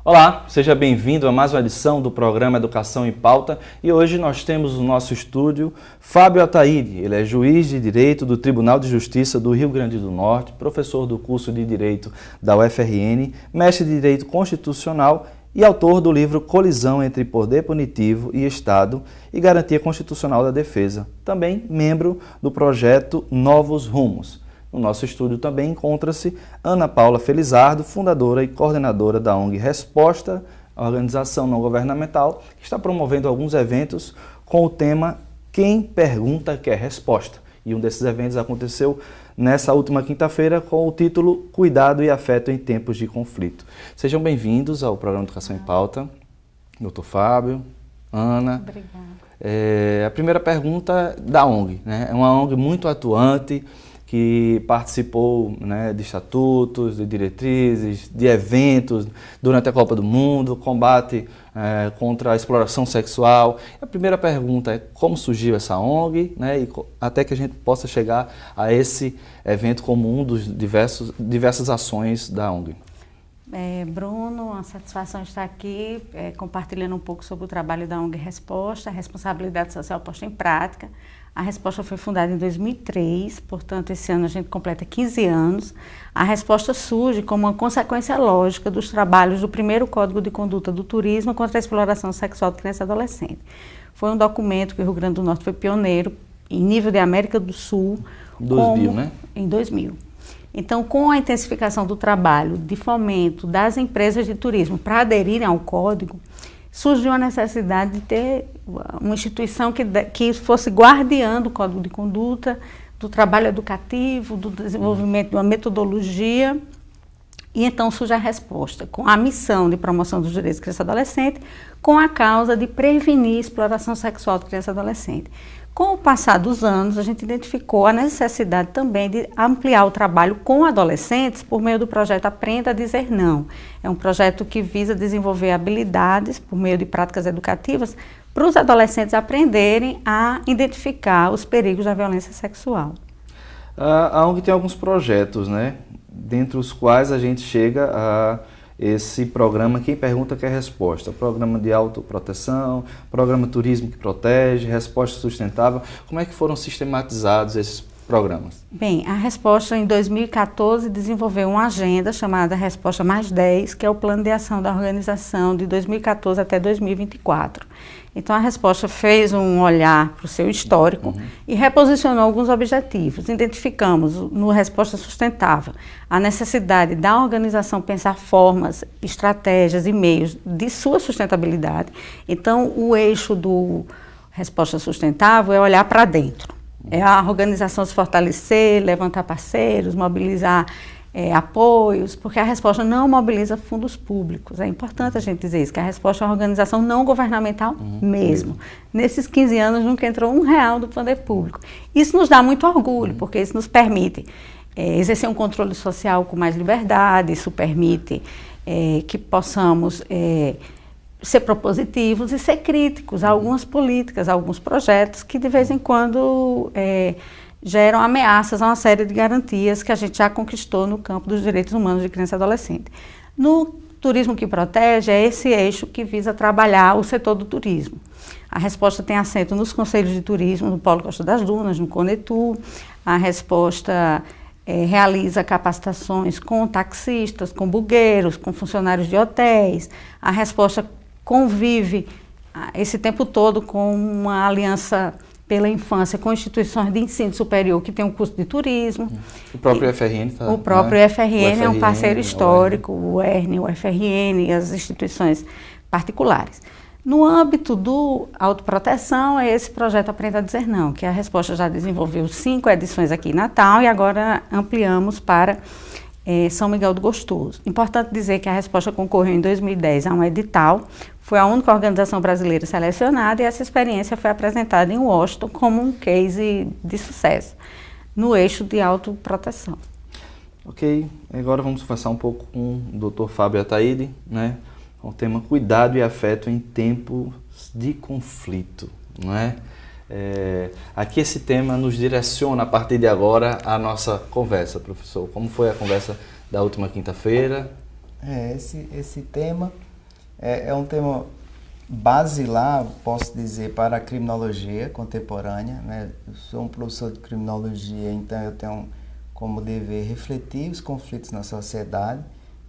Olá, seja bem-vindo a mais uma edição do programa Educação em Pauta e hoje nós temos no nosso estúdio Fábio Ataíde. Ele é juiz de Direito do Tribunal de Justiça do Rio Grande do Norte, professor do curso de Direito da UFRN, mestre de Direito Constitucional e autor do livro Colisão entre Poder Punitivo e Estado e Garantia Constitucional da Defesa, também membro do projeto Novos Rumos. No nosso estúdio também encontra-se Ana Paula Felizardo, fundadora e coordenadora da ONG Resposta, a organização não governamental, que está promovendo alguns eventos com o tema Quem Pergunta Quer Resposta. E um desses eventos aconteceu nessa última quinta-feira com o título Cuidado e Afeto em Tempos de Conflito. Sejam bem-vindos ao programa Educação em Pauta, Dr. Fábio, Ana. Obrigada. A primeira pergunta da ONG, né? É uma ONG muito atuante, que participou, né, de estatutos, de diretrizes, de eventos durante a Copa do Mundo, combate contra a exploração sexual. A primeira pergunta é como surgiu essa ONG, né, e até que a gente possa chegar a esse evento como um dos diversas ações da ONG. Bruno, uma satisfação estar aqui compartilhando um pouco sobre o trabalho da ONG Resposta, a responsabilidade social posta em prática. A Resposta foi fundada em 2003, portanto, esse ano a gente completa 15 anos. A Resposta surge como uma consequência lógica dos trabalhos do primeiro Código de Conduta do Turismo contra a exploração sexual de criança e adolescente. Foi um documento que o Rio Grande do Norte foi pioneiro em nível de América do Sul. 2000, né? Em 2000. Então, com a intensificação do trabalho de fomento das empresas de turismo para aderirem ao código, surgiu a necessidade de ter uma instituição que fosse guardiã do Código de Conduta, do trabalho educativo, do desenvolvimento de uma metodologia. E então surge a Resposta, com a missão de promoção dos direitos de criança e adolescente, com a causa de prevenir a exploração sexual de criança e adolescente. Com o passar dos anos, a gente identificou a necessidade também de ampliar o trabalho com adolescentes por meio do projeto Aprenda a Dizer Não. É um projeto que visa desenvolver habilidades por meio de práticas educativas para os adolescentes aprenderem a identificar os perigos da violência sexual. A ONG tem alguns projetos, né? Dentre os quais a gente chega a esse programa Quem Pergunta Quer Resposta, programa de autoproteção, programa Turismo que Protege, Resposta Sustentável. Como é que foram sistematizados esses programas? Bem, a Resposta em 2014 desenvolveu uma agenda chamada Resposta Mais 10, que é o plano de ação da organização de 2014 até 2024. Então a Resposta fez um olhar para o seu histórico e reposicionou alguns objetivos. Identificamos no Resposta Sustentável a necessidade da organização pensar formas, estratégias e meios de sua sustentabilidade. Então o eixo do Resposta Sustentável é olhar para dentro. É a organização se fortalecer, levantar parceiros, mobilizar apoios, porque a Resposta não mobiliza fundos públicos. É importante a gente dizer isso, que a Resposta é uma organização não governamental mesmo. Nesses 15 anos nunca entrou R$1 do poder público. Isso nos dá muito orgulho, porque isso nos permite exercer um controle social com mais liberdade, isso permite que possamos ser propositivos e ser críticos a algumas políticas, a alguns projetos que de vez em quando geram ameaças a uma série de garantias que a gente já conquistou no campo dos direitos humanos de criança e adolescente. No Turismo que Protege é esse eixo que visa trabalhar o setor do turismo. A Resposta tem assento nos conselhos de turismo no Polo Costa das Dunas, no Conetu. A Resposta realiza capacitações com taxistas, com bugueiros, com funcionários de hotéis. A Resposta convive esse tempo todo com uma aliança pela infância com instituições de ensino superior que tem um curso de turismo. O próprio FRN está... O próprio FRN é um parceiro histórico, o ERN, o FRN e as instituições particulares. No âmbito do autoproteção, é esse projeto Aprenda a Dizer Não, que a Resposta já desenvolveu 5 edições aqui em Natal e agora ampliamos para São Miguel do Gostoso. Importante dizer que a Resposta concorreu em 2010 a um edital, foi a única organização brasileira selecionada e essa experiência foi apresentada em Washington como um case de sucesso, no eixo de autoproteção. Ok, agora vamos conversar um pouco com o Dr. Fábio Ataíde, né? O tema Cuidado e Afeto em Tempos de Conflito, não é? Aqui esse tema nos direciona a partir de agora a nossa conversa, professor. Como foi a conversa da última quinta-feira? Esse tema É um tema basilar, posso dizer, para a criminologia contemporânea, né? Eu sou um professor de criminologia, então eu tenho como dever refletir os conflitos na sociedade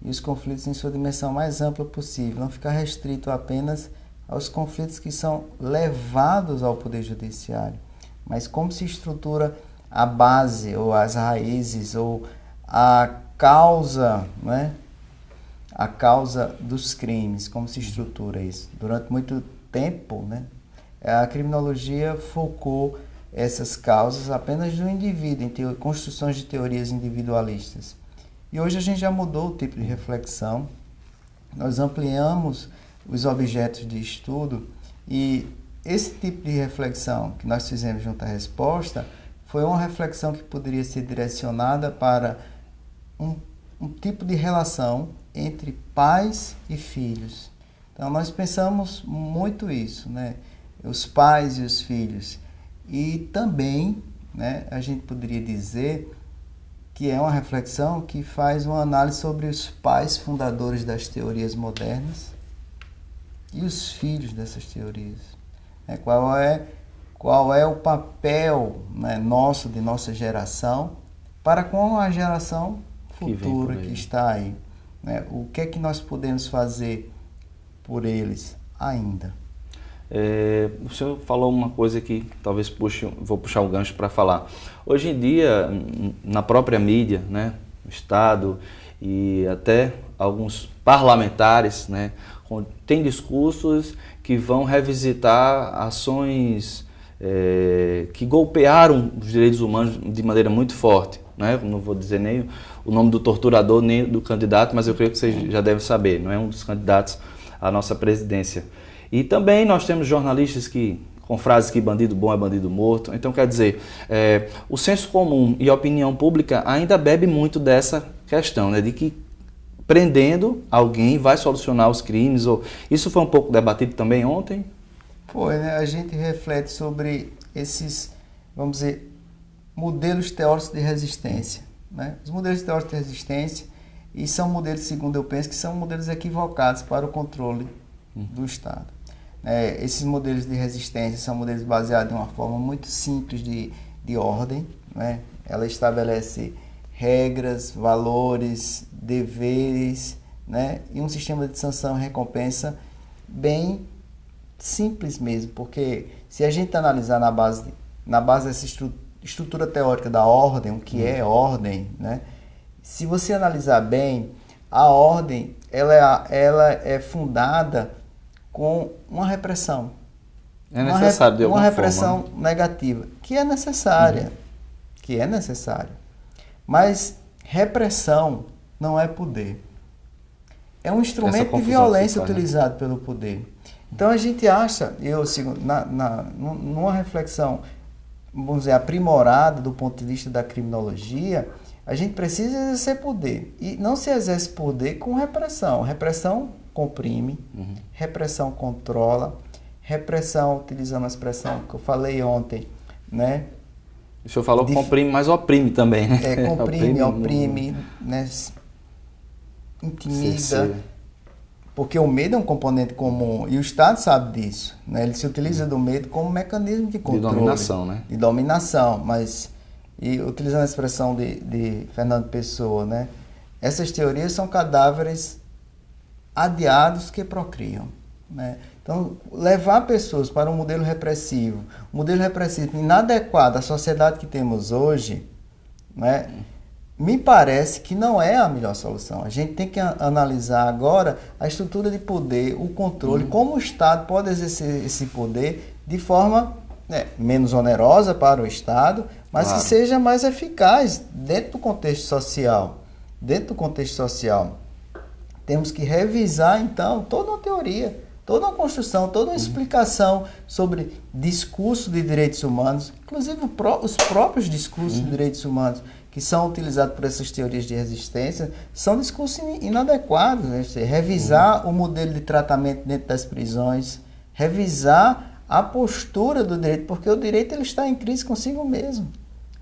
e os conflitos em sua dimensão mais ampla possível, não ficar restrito apenas aos conflitos que são levados ao Poder Judiciário, mas como se estrutura a base, ou as raízes, ou a causa, né? A causa dos crimes, como se estrutura isso. Durante muito tempo, né? A criminologia focou essas causas apenas no indivíduo, em construções de teorias individualistas. E hoje a gente já mudou o tipo de reflexão, nós ampliamos os objetos de estudo e esse tipo de reflexão que nós fizemos junto à resposta foi uma reflexão que poderia ser direcionada para um tipo de relação entre pais e filhos. Então nós pensamos muito isso, né? Os pais e os filhos. E também, né, a gente poderia dizer que é uma reflexão que faz uma análise sobre os pais fundadores das teorias modernas e os filhos dessas teorias. Qual é o papel, né, nosso, de nossa geração, para com a geração futura que está aí. Né? O que é que nós podemos fazer por eles ainda? O senhor falou uma coisa que talvez vou puxar um gancho para falar. Hoje em dia, na própria mídia, né, no Estado e até alguns parlamentares, né, tem discursos que vão revisitar ações que golpearam os direitos humanos de maneira muito forte. Né? Não vou dizer nem o nome do torturador, nem do candidato, mas eu creio que vocês já devem saber, não é um dos candidatos à nossa presidência. E também nós temos jornalistas com frases que bandido bom é bandido morto. Então, quer dizer, o senso comum e a opinião pública ainda bebe muito dessa questão, né, de que prendendo alguém vai solucionar os crimes. Isso foi um pouco debatido também ontem? Foi, né? A gente reflete sobre esses, vamos dizer, modelos teóricos de resistência. Né? Os modelos teóricos de resistência, e são modelos, segundo eu penso, que são modelos equivocados para o controle do Estado. Esses modelos de resistência são modelos baseados em uma forma muito simples de ordem. Né? Ela estabelece regras, valores, deveres, né? E um sistema de sanção e recompensa bem simples mesmo, porque se a gente analisar na base dessa estrutura teórica da ordem, o que é ordem, né? Se você analisar bem, a ordem ela é fundada com uma repressão. É necessário de alguma forma. Uma repressão forma, negativa, que é necessária. Mas repressão não é poder. É um instrumento de violência utilizado pelo poder. Então a gente acha, numa reflexão, vamos dizer, aprimorada do ponto de vista da criminologia, a gente precisa exercer poder. E não se exerce poder com repressão. Repressão comprime, repressão controla, repressão, utilizando a expressão que eu falei ontem, né? O senhor falou comprime, mas oprime também, né? Comprime, oprime, né? Intimida. Porque o medo é um componente comum e o Estado sabe disso. Né? Ele se utiliza do medo como mecanismo de controle. De dominação, né? De dominação, mas, e utilizando a expressão de Fernando Pessoa, né? Essas teorias são cadáveres adiados que procriam. Né? Então, levar pessoas para um modelo repressivo inadequado à sociedade que temos hoje, né? Me parece que não é a melhor solução. A gente tem que analisar agora a estrutura de poder, o controle, como o Estado pode exercer esse poder de forma menos onerosa para o Estado, mas claro, que seja mais eficaz dentro do contexto social. Temos que revisar, então, toda uma teoria, toda uma construção, toda uma explicação sobre discurso de direitos humanos, inclusive os próprios discursos de direitos humanos que são utilizados por essas teorias de resistência, são discursos inadequados. Né? Revisar o modelo de tratamento dentro das prisões, revisar a postura do direito, porque o direito ele está em crise consigo mesmo.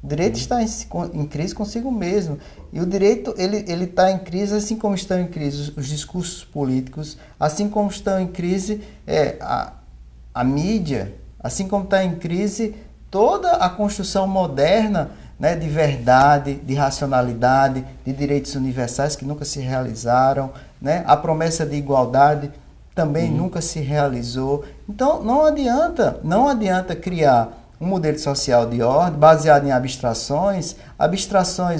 O direito está em crise consigo mesmo. E o direito ele está em crise, assim como estão em crise os discursos políticos, assim como estão em crise a mídia, assim como está em crise toda a construção moderna, né, de verdade, de racionalidade, de direitos universais que nunca se realizaram, né? A promessa de igualdade também nunca se realizou. Então não adianta criar um modelo social de ordem baseado em abstrações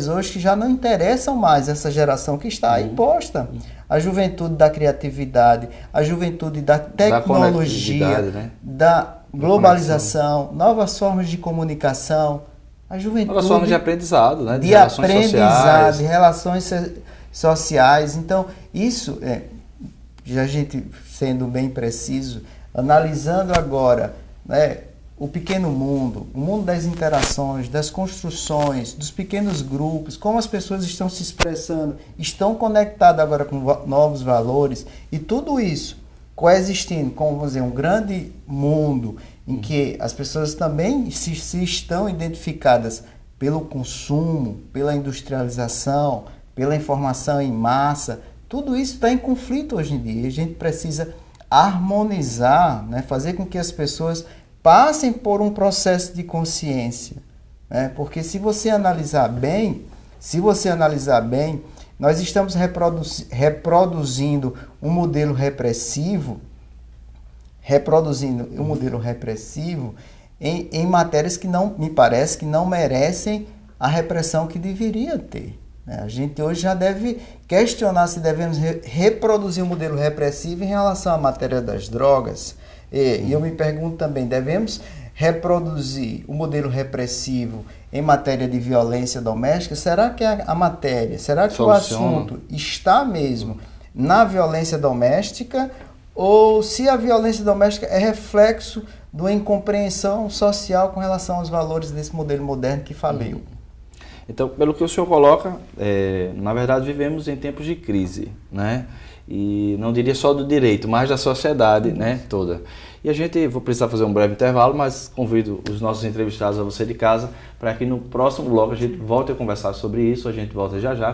hoje que já não interessam mais essa geração que está imposta. A juventude da criatividade, a juventude da tecnologia, né? Da globalização, novas formas de comunicação, a juventude... Novas formas de aprendizado, né? De aprendizado, de relações sociais. Então, isso, já a gente sendo bem preciso, analisando agora, né, o pequeno mundo, o mundo das interações, das construções, dos pequenos grupos, como as pessoas estão se expressando, estão conectadas agora com novos valores, e tudo isso coexistindo com, vamos dizer, um grande mundo em que as pessoas também se estão identificadas pelo consumo, pela industrialização, pela informação em massa, tudo isso está em conflito hoje em dia. E a gente precisa harmonizar, né, fazer com que as pessoas passem por um processo de consciência, né? Porque se você analisar bem, nós estamos reproduzindo um modelo repressivo, em matérias que não, me parece, que não merecem a repressão que deveria ter, né? A gente hoje já deve questionar se devemos reproduzir um modelo repressivo em relação à matéria das drogas. E eu me pergunto também, devemos reproduzir o modelo repressivo em matéria de violência doméstica? Será que a matéria, será que o assunto está mesmo na violência doméstica? Ou se a violência doméstica é reflexo de uma incompreensão social com relação aos valores desse modelo moderno que faliu? Então, pelo que o senhor coloca, na verdade vivemos em tempos de crise, né? E não diria só do direito, mas da sociedade, né, toda. E a gente, vou precisar fazer um breve intervalo, mas convido os nossos entrevistados a você de casa, para que no próximo bloco a gente volte a conversar sobre isso. A gente volta já já.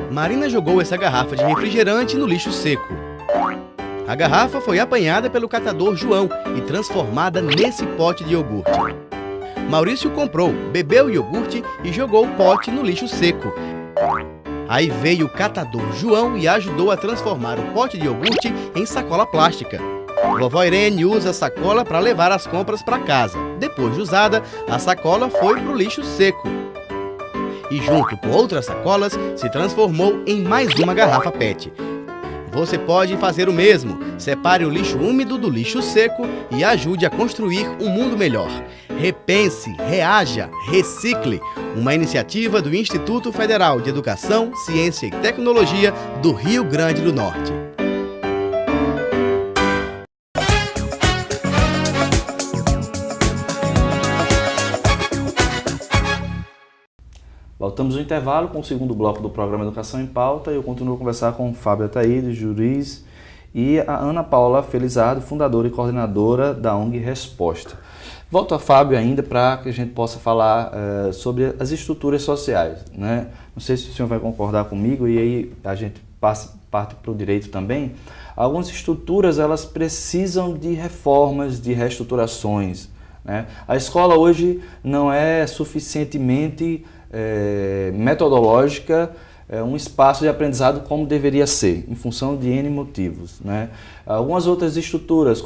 Marina jogou essa garrafa de refrigerante no lixo seco. A garrafa foi apanhada pelo catador João e transformada nesse pote de iogurte. Maurício comprou, bebeu o iogurte e jogou o pote no lixo seco. Aí veio o catador João e ajudou a transformar o pote de iogurte em sacola plástica. Vovó Irene usa a sacola para levar as compras para casa. Depois de usada, a sacola foi para o lixo seco. E junto com outras sacolas, se transformou em mais uma garrafa PET. Você pode fazer o mesmo. Separe o lixo úmido do lixo seco e ajude a construir um mundo melhor. Repense, reaja, recicle. Uma iniciativa do Instituto Federal de Educação, Ciência e Tecnologia do Rio Grande do Norte. Voltamos no intervalo com o segundo bloco do programa Educação em Pauta e eu continuo a conversar com o Fábio Ataíde, juiz, e a Ana Paula Felizardo, fundadora e coordenadora da ONG Resposta. Volto a Fábio ainda para que a gente possa falar sobre as estruturas sociais, né? Não sei se o senhor vai concordar comigo e aí a gente parte para o direito também. Algumas estruturas elas precisam de reformas, de reestruturações, né? A escola hoje não é suficientemente metodológica, um espaço de aprendizado como deveria ser, em função de N motivos, né? Algumas outras estruturas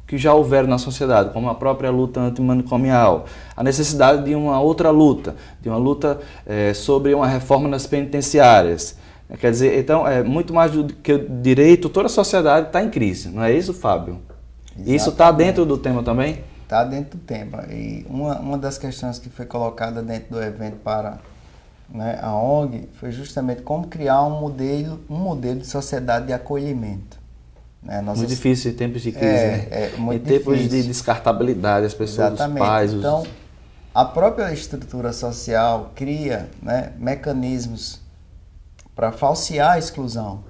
que já houveram na sociedade, como a própria luta antimanicomial, a necessidade de uma outra luta, sobre uma reforma nas penitenciárias. Quer dizer, então, muito mais do que o direito, toda a sociedade está em crise, não é isso, Fábio? Exatamente. Isso está dentro do tema também? Está dentro do tema. E uma das questões que foi colocada dentro do evento para, né, a ONG foi justamente como criar um modelo de sociedade de acolhimento. Né? Muito difícil em tempos de crise, né? Em tempos de descartabilidade, as pessoas, exatamente. Os pais... Então, a própria estrutura social cria, né, mecanismos para falsear a exclusão.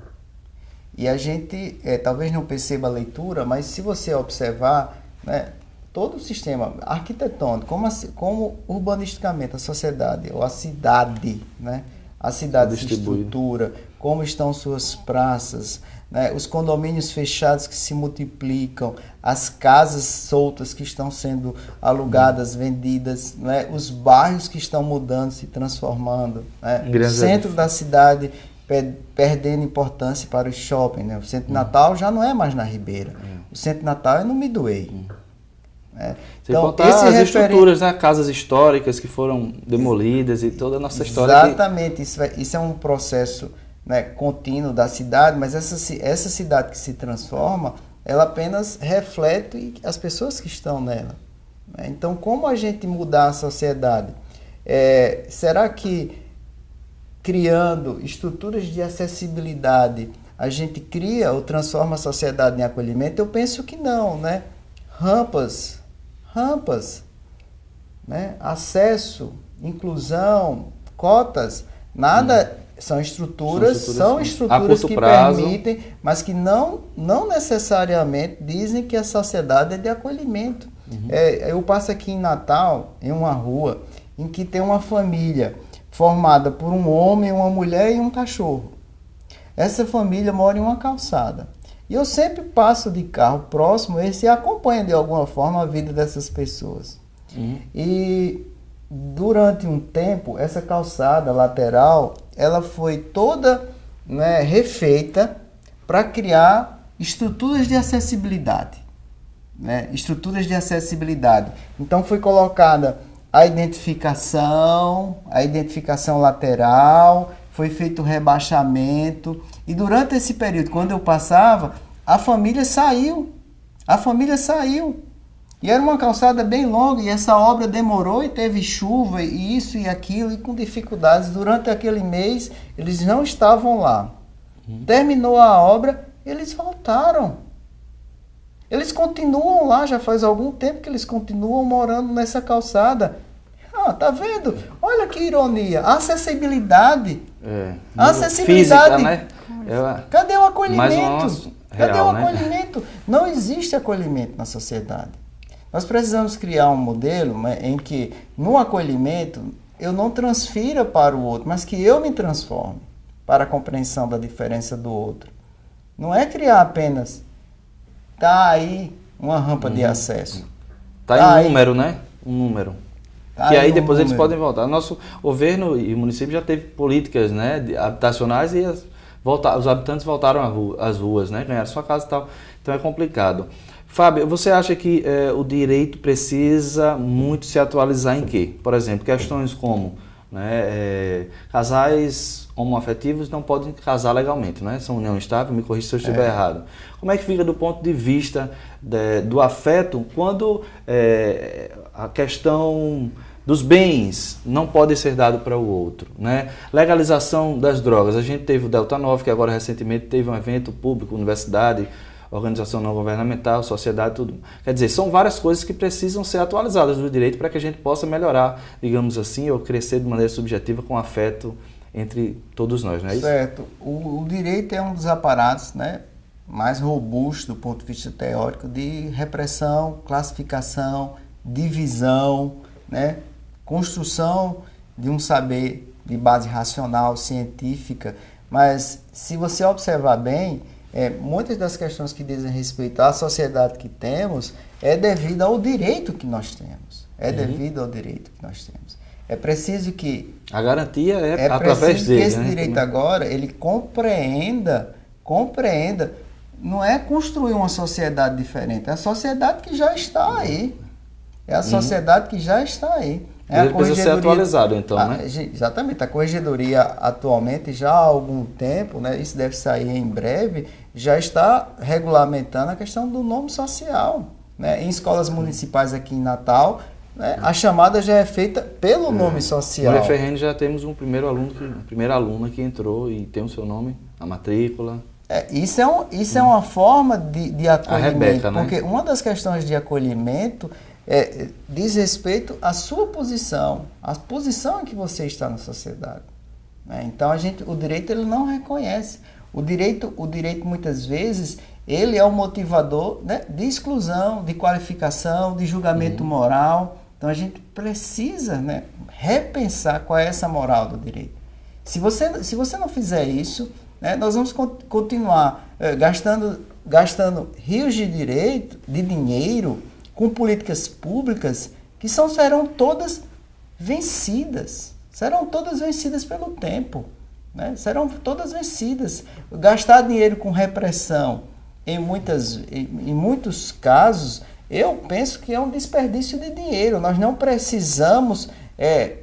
E a gente talvez não perceba a leitura, mas se você observar, né, todo o sistema arquitetônico, como urbanisticamente a sociedade, ou a cidade, né, a cidade se estrutura, como estão suas praças, né, os condomínios fechados que se multiplicam, as casas soltas que estão sendo alugadas, vendidas, né, os bairros que estão mudando, se transformando, né, o centro da cidade perdendo importância para o shopping, né? O Centro de Natal já não é mais na Ribeira, o Centro de Natal é no Midway. Sem contar as estruturas, né? Casas históricas que foram demolidas e toda a nossa história. Exatamente, isso é um processo, né, contínuo da cidade, mas essa cidade que se transforma, ela apenas reflete as pessoas que estão nela. Né? Então, como a gente mudar a sociedade? Será que criando estruturas de acessibilidade, a gente cria ou transforma a sociedade em acolhimento? Eu penso que não, né? Rampas, né? Acesso, inclusão, cotas, nada, são estruturas que permitem, mas que não necessariamente dizem que a sociedade é de acolhimento. Eu passo aqui em Natal, em uma rua, em que tem uma família formada por um homem, uma mulher e um cachorro. Essa família mora em uma calçada. E eu sempre passo de carro próximo e acompanho de alguma forma a vida dessas pessoas. E durante um tempo, essa calçada lateral, ela foi toda, né, refeita para criar estruturas de acessibilidade. Né? Estruturas de acessibilidade. Então foi colocada a identificação lateral, foi feito o rebaixamento, e durante esse período, quando eu passava, a família saiu, e era uma calçada bem longa, e essa obra demorou, e teve chuva, e isso e aquilo, e com dificuldades, durante aquele mês, eles não estavam lá. Terminou a obra, eles voltaram. Eles continuam lá, já faz algum tempo que eles continuam morando nessa calçada. Tá vendo? Olha que ironia. A acessibilidade. A acessibilidade. Física, né? Cadê o acolhimento? Cadê o acolhimento? Né? Não existe acolhimento na sociedade. Nós precisamos criar um modelo, né, em que no acolhimento eu não transfira para o outro, mas que eu me transforme para a compreensão da diferença do outro. Não é criar apenas aí uma rampa de acesso. Tá em número, né? Um número. Que aí depois eles podem voltar. Nosso governo e o município já teve políticas, né, habitacionais, e os habitantes voltaram às ruas, né, ganharam sua casa e tal. Então é complicado. Fábio, você acha que o direito precisa muito se atualizar em quê? Por exemplo, questões como, né, casais homoafetivos não podem casar legalmente, né? São união estável, me corrija se eu estiver errado. Como é que fica do ponto de vista do afeto quando a questão dos bens não pode ser dado para o outro, né? Legalização das drogas. A gente teve o Delta 9, que agora recentemente teve um evento público, universidade, organização não governamental, sociedade, tudo. Quer dizer, são várias coisas que precisam ser atualizadas do direito para que a gente possa melhorar, digamos assim, ou crescer de maneira subjetiva com afeto entre todos nós, não é isso? Certo. O direito é um dos aparatos, né, mais robustos do ponto de vista teórico de repressão, classificação, divisão, né, construção de um saber de base racional, científica. Mas se você observar bem, muitas das questões que dizem respeito à sociedade que temos é devido ao direito que nós temos. Devido ao direito que nós temos. É preciso que... A garantia é através dele. Que esse direito agora, ele compreenda, não é construir uma sociedade diferente, é a sociedade que já está aí. É a sociedade que já está aí. Ele precisa ser atualizado, então, né? Exatamente. A corregedoria atualmente, já há algum tempo, né, isso deve sair em breve, já está regulamentando a questão do nome social. Né? Em escolas municipais aqui em Natal, né, a chamada já é feita pelo nome social. No FRN já temos uma primeira aluna que entrou e tem o seu nome, a matrícula. Isso é uma forma de acolhimento. A Rebeca, né? Porque uma das questões de acolhimento diz respeito à sua posição, à posição em que você está na sociedade. Né? Então o direito ele não reconhece. O direito muitas vezes, ele é um motivador, né, de exclusão, de qualificação, de julgamento moral. Então a gente precisa, né, repensar qual é essa moral do direito. Se você não fizer isso, né, nós vamos continuar gastando rios de dinheiro com políticas públicas que serão todas vencidas. Serão todas vencidas pelo tempo. Né? Serão todas vencidas. Gastar dinheiro com repressão, em muitos casos, eu penso que é um desperdício de dinheiro. Nós não precisamos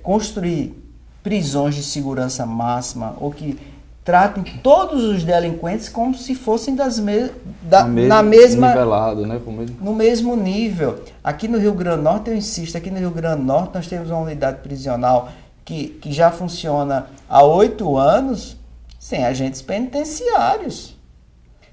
construir prisões de segurança máxima ou que tratem todos os delinquentes como se fossem nivelado, né? No mesmo nível. Aqui no Rio Grande do Norte, eu insisto, aqui no Rio Grande do Norte nós temos uma unidade prisional que já funciona há 8 anos sem agentes penitenciários.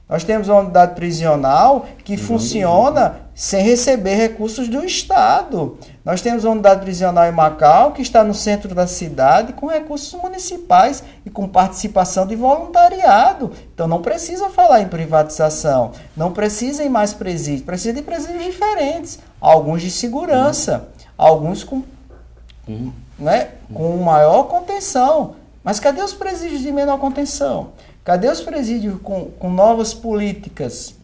Nós temos uma unidade prisional que funciona sem receber recursos do Estado. Nós temos uma unidade prisional em Macau que está no centro da cidade com recursos municipais e com participação de voluntariado. Então não precisa falar em privatização, não precisa em mais presídios, precisa de presídios diferentes. Alguns de segurança, alguns com maior contenção. Mas cadê os presídios de menor contenção? Cadê os presídios com novas políticas?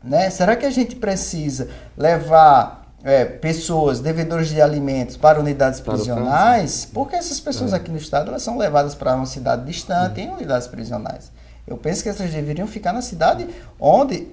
Né? Será que a gente precisa levar pessoas, devedores de alimentos, para unidades prisionais? Porque essas pessoas aqui no estado elas são levadas para uma cidade distante em unidades prisionais. Eu penso que essas deveriam ficar na cidade onde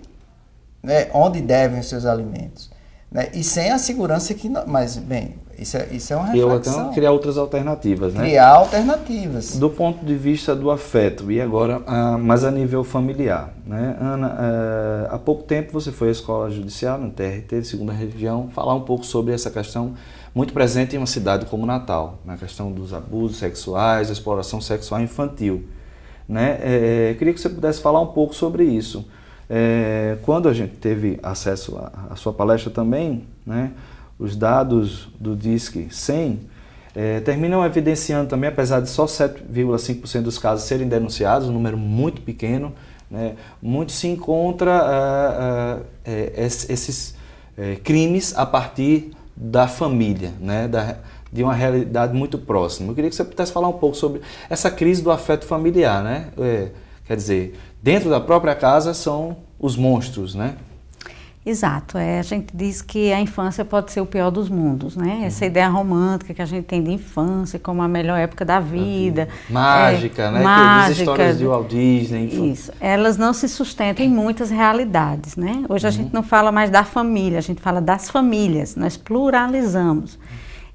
devem os seus alimentos. Né? E sem a segurança que... Mas, bem, isso é uma reflexão. Então, criar outras alternativas, né? Criar alternativas. Do ponto de vista do afeto, e agora mais a nível familiar, né? Ana, há pouco tempo você foi à Escola Judicial, no TRT de Segunda Região, falar um pouco sobre essa questão muito presente em uma cidade como Natal, na questão dos abusos sexuais, a exploração sexual infantil, né? Queria que você pudesse falar um pouco sobre isso. Quando a gente teve acesso à sua palestra também, né? Os dados do DISC 100 terminam evidenciando também, apesar de só 7,5% dos casos serem denunciados, um número muito pequeno, né, muito se encontra esses crimes a partir da família, né, de uma realidade muito próxima. Eu queria que você pudesse falar um pouco sobre essa crise do afeto familiar, né? Quer dizer, dentro da própria casa são os monstros, né? Exato, a gente diz que a infância pode ser o pior dos mundos, né? Essa ideia romântica que a gente tem de infância como a melhor época da vida. Mágica, né? Mágica, que diz histórias de Walt Disney. Isso, elas não se sustentam em muitas realidades, né? Hoje a gente não fala mais da família, a gente fala das famílias, nós pluralizamos.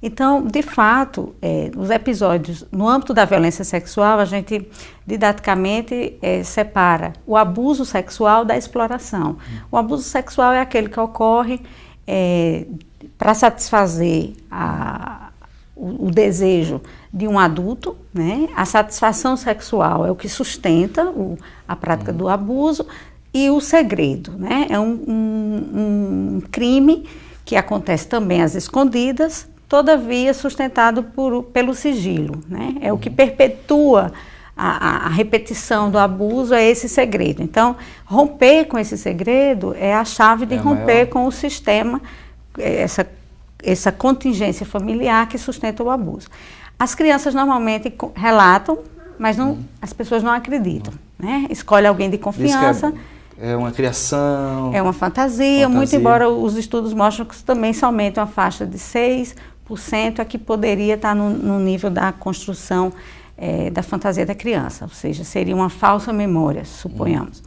Então, de fato, os episódios, no âmbito da violência sexual, a gente didaticamente separa o abuso sexual da exploração. O abuso sexual é aquele que ocorre para satisfazer o desejo de um adulto, né? A satisfação sexual é o que sustenta a prática do abuso e o segredo, né? É um crime que acontece também às escondidas, todavia sustentado pelo sigilo, né? É o que perpetua a repetição do abuso, é esse segredo. Então, romper com esse segredo é a chave de romper com o sistema, essa contingência familiar que sustenta o abuso. As crianças normalmente relatam, mas as pessoas não acreditam, né? Escolhe alguém de confiança. É uma criação. É uma fantasia, muito embora os estudos mostrem que também somente uma faixa de 6% é que poderia estar no nível da construção da fantasia da criança, ou seja, seria uma falsa memória, suponhamos.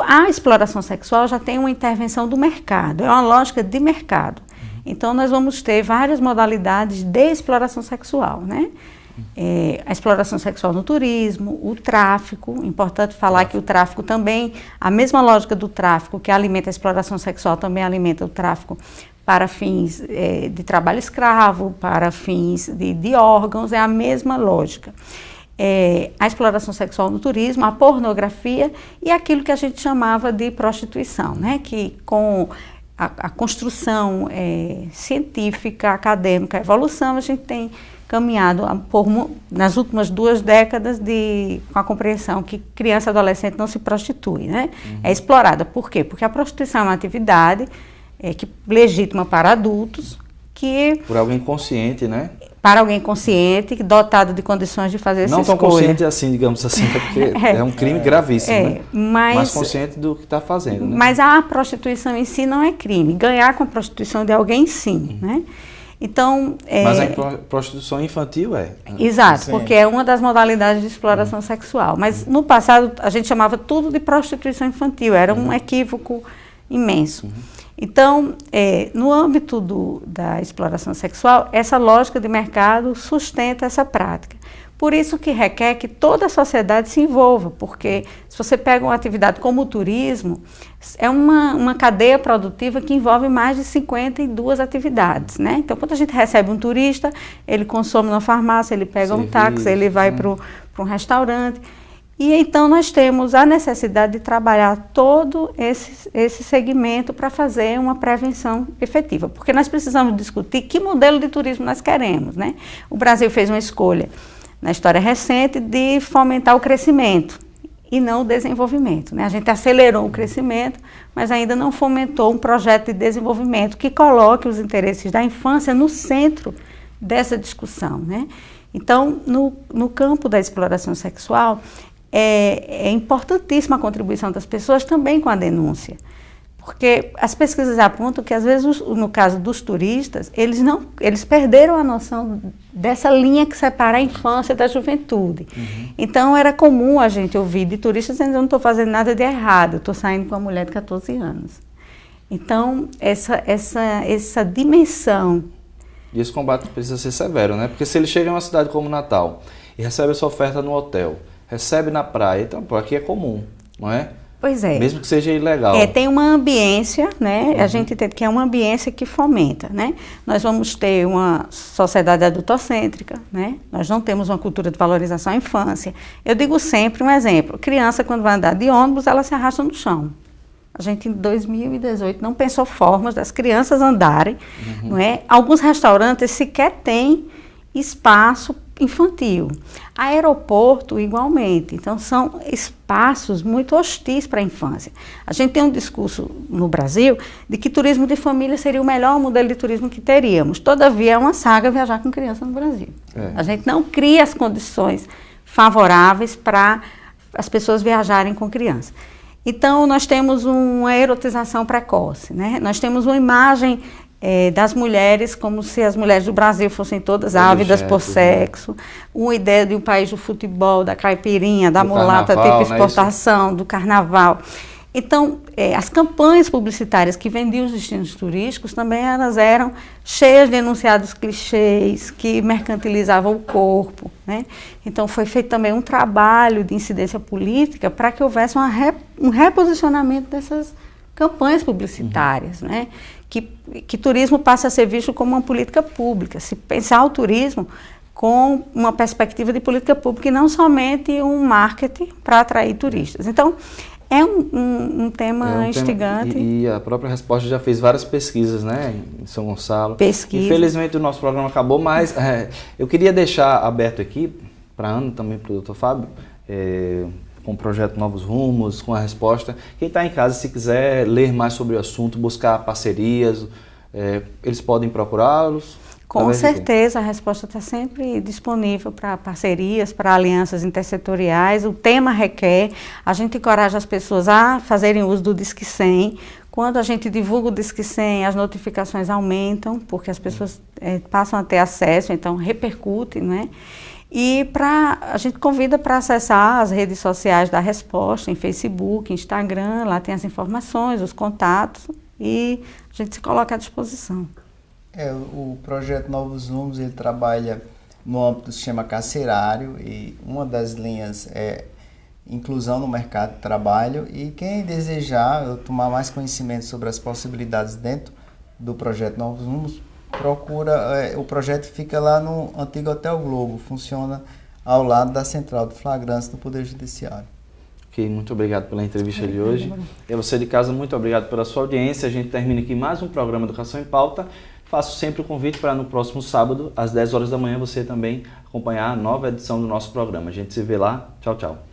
A exploração sexual já tem uma intervenção do mercado, é uma lógica de mercado. Então, nós vamos ter várias modalidades de exploração sexual, né? A exploração sexual no turismo, o tráfico, importante falar que o tráfico também, a mesma lógica do tráfico que alimenta a exploração sexual também alimenta o tráfico para fins de trabalho escravo, para fins de órgãos, é a mesma lógica. A exploração sexual no turismo, a pornografia e aquilo que a gente chamava de prostituição, né? Que com a construção científica, acadêmica, a evolução, a gente tem caminhado nas últimas 2 décadas com a compreensão que criança e adolescente não se prostitui, né? É explorada. Por quê? Porque a prostituição é uma atividade que legítima para adultos, que... Por alguém consciente, né? Para alguém consciente, dotado de condições de fazer essa escolha. Não tão consciente assim, digamos assim, porque é um crime gravíssimo, né? Mas consciente do que está fazendo, né? Mas a prostituição em si não é crime. Ganhar com a prostituição de alguém, sim, né? Então, mas a prostituição infantil é. Exato, Sim. porque é uma das modalidades de exploração sexual. Mas no passado a gente chamava tudo de prostituição infantil, era um equívoco imenso. Então, no âmbito da exploração sexual, essa lógica de mercado sustenta essa prática. Por isso que requer que toda a sociedade se envolva, porque se você pega uma atividade como o turismo, é uma cadeia produtiva que envolve mais de 52 atividades, né? Então, quando a gente recebe um turista, ele consome na farmácia, ele pega um táxi, ele vai para um restaurante. E então nós temos a necessidade de trabalhar todo esse segmento para fazer uma prevenção efetiva, porque nós precisamos discutir que modelo de turismo nós queremos, né? O Brasil fez uma escolha na história recente de fomentar o crescimento e não o desenvolvimento, né? A gente acelerou o crescimento, mas ainda não fomentou um projeto de desenvolvimento que coloque os interesses da infância no centro dessa discussão, né? Então, no campo da exploração sexual, é importantíssima a contribuição das pessoas também com a denúncia. Porque as pesquisas apontam que, às vezes, no caso dos turistas, eles perderam a noção dessa linha que separa a infância da juventude. Então, era comum a gente ouvir de turistas dizendo: eu não estou fazendo nada de errado, eu estou saindo com uma mulher de 14 anos. Então, essa dimensão... E esse combate precisa ser severo, né? Porque se ele chega em uma cidade como Natal e recebe essa oferta no hotel, recebe na praia, então, pô, aqui é comum, não é? Pois é. Mesmo que seja ilegal. Tem uma ambiência, né? A gente entende que é uma ambiência que fomenta, né? Nós vamos ter uma sociedade adultocêntrica, né? Nós não temos uma cultura de valorização à infância. Eu digo sempre um exemplo: criança, quando vai andar de ônibus, ela se arrasta no chão. A gente, em 2018, não pensou formas das crianças andarem, não é? Alguns restaurantes sequer têm espaço infantil. Aeroporto, igualmente. Então, são espaços muito hostis para a infância. A gente tem um discurso no Brasil de que turismo de família seria o melhor modelo de turismo que teríamos. Todavia, é uma saga viajar com criança no Brasil. A gente não cria as condições favoráveis para as pessoas viajarem com criança. Então, nós temos uma erotização precoce, né? Nós temos uma imagem das mulheres como se as mulheres do Brasil fossem todas ávidas por sexo, uma ideia de um país do futebol, da caipirinha, da mulata tipo exportação, do carnaval. Então, as campanhas publicitárias que vendiam os destinos turísticos também elas eram cheias de enunciados clichês que mercantilizavam o corpo, né? Então, foi feito também um trabalho de incidência política para que houvesse um reposicionamento dessas campanhas publicitárias, né? Que turismo passe a ser visto como uma política pública, se pensar o turismo com uma perspectiva de política pública e não somente um marketing para atrair turistas. Então, é um tema instigante. E a própria Resposta já fez várias pesquisas, né, em São Gonçalo. Infelizmente o nosso programa acabou, mas eu queria deixar aberto aqui para a Ana, também para o Dr. Fábio, com o projeto Novos Rumos, com a Resposta. Quem está em casa, se quiser ler mais sobre o assunto, buscar parcerias, eles podem procurá-los? Com certeza, a Resposta está sempre disponível para parcerias, para alianças intersetoriais. O tema requer, a gente encoraja as pessoas a fazerem uso do Disque 100. Quando a gente divulga o Disque 100, as notificações aumentam, porque as pessoas passam a ter acesso, então repercute, né? E a gente convida para acessar as redes sociais da Resposta, em Facebook, Instagram, lá tem as informações, os contatos, e a gente se coloca à disposição. O projeto Novos Rumos, ele trabalha no âmbito do sistema carcerário e uma das linhas é inclusão no mercado de trabalho, e quem desejar tomar mais conhecimento sobre as possibilidades dentro do projeto Novos Rumos, procura, o projeto fica lá no antigo Hotel Globo, funciona ao lado da Central de Flagrância do Poder Judiciário. Ok, muito obrigado pela entrevista de hoje. E você de casa, muito obrigado pela sua audiência. A gente termina aqui mais um programa Educação em Pauta. faço sempre o convite para no próximo sábado, às 10 horas da manhã, você também acompanhar a nova edição do nosso programa. A gente se vê lá. Tchau, tchau.